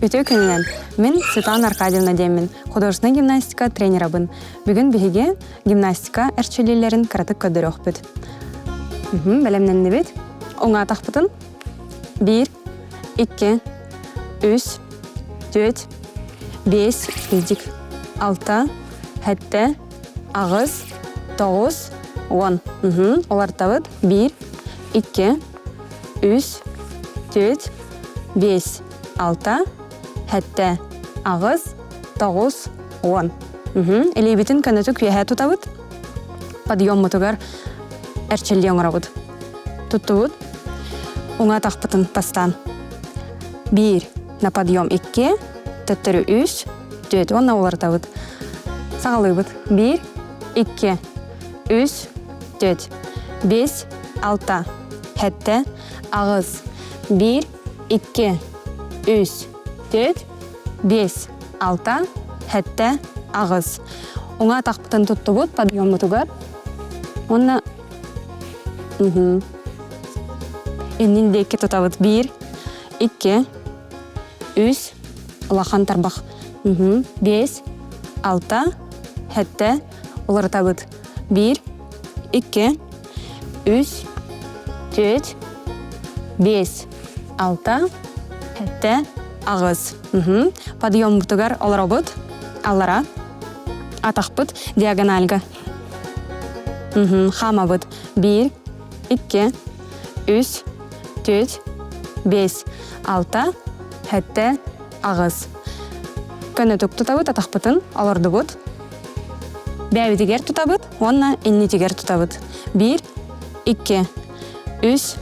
Өте күнінен, мен Светлана Аркадьевна демін, художественный гимнастика тренерабын. Бүгін бігі гимнастика әрчелелерін қаратық көдір өқпіт. Бәлемнен бет. Оңа тақпытын. 1, 2, 3, 4, 5, 6, 7, ағыз, 9, 10. Олар табыт. 1, 2, 3, 4, 5, 6, 7, ағыз, 9, 10. Элейбетін кәнету күйәхә тұтабыт. Подъем мұтығар әрчелден ғырабыт. Тұттыбыт. Оңа тақпытын пастан. 1 на подъем 2, төттірі 3, 4. Онна олар табыт. Сағалыбыт. 1, 2, 3, 4, 5, 6, 7, ағыз. 1, 2, 3, 4, 5, 6, 7, ағыз. Оңа тақпытын тұттыбыт. Подъем мұтығар. Онна Еннен де 2 тұтабыт. 1, 2, 3, ұлақан тарбақ. 5, 6, 7, олар табыт. 1, 2, 3, 4, 5, 6, 7, ағыз. Подъем бұтығар олар бұт. Аллара. Атақ бұт. Диагональға. Хама бұт. 1, 2, 3, 4, 5, 6, 7, ағыз. Көні түк тұтабыт, атақ бұтын, алырды бұт. Бәвітігер тұтабыт, онна иннетігер тұтабыт. 1, 2, 3,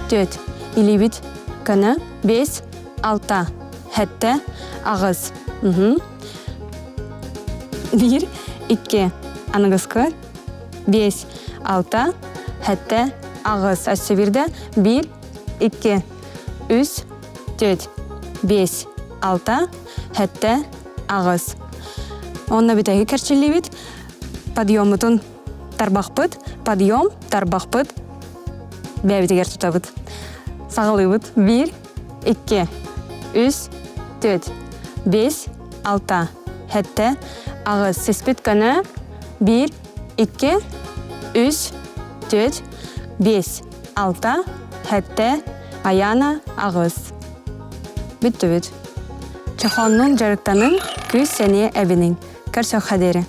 4, или біт. Көні 5, 6, 7, ағыз. 1, 2, анығызқы. 5, 6, 7, ағыз. Әсі бірді. 1, 2, 3, 4, 5, 6, 7, ағыз. Онна бітәгі кәрчелі біт. Подъем мұтын тарбақ бұт. Подъем, тарбақ бұт. Бәбітігер тұтабыт. Сағылы бұт. 1, 2, 3, 4, 5, 6, 7, ағыз. Сеспет көні. 1, 2, 3, 4, 5, 6, 7, аяна, ағыз. Бүтті бүт. Чахонның жарықтанын күз сәне әбінің. Кәрсі қадері.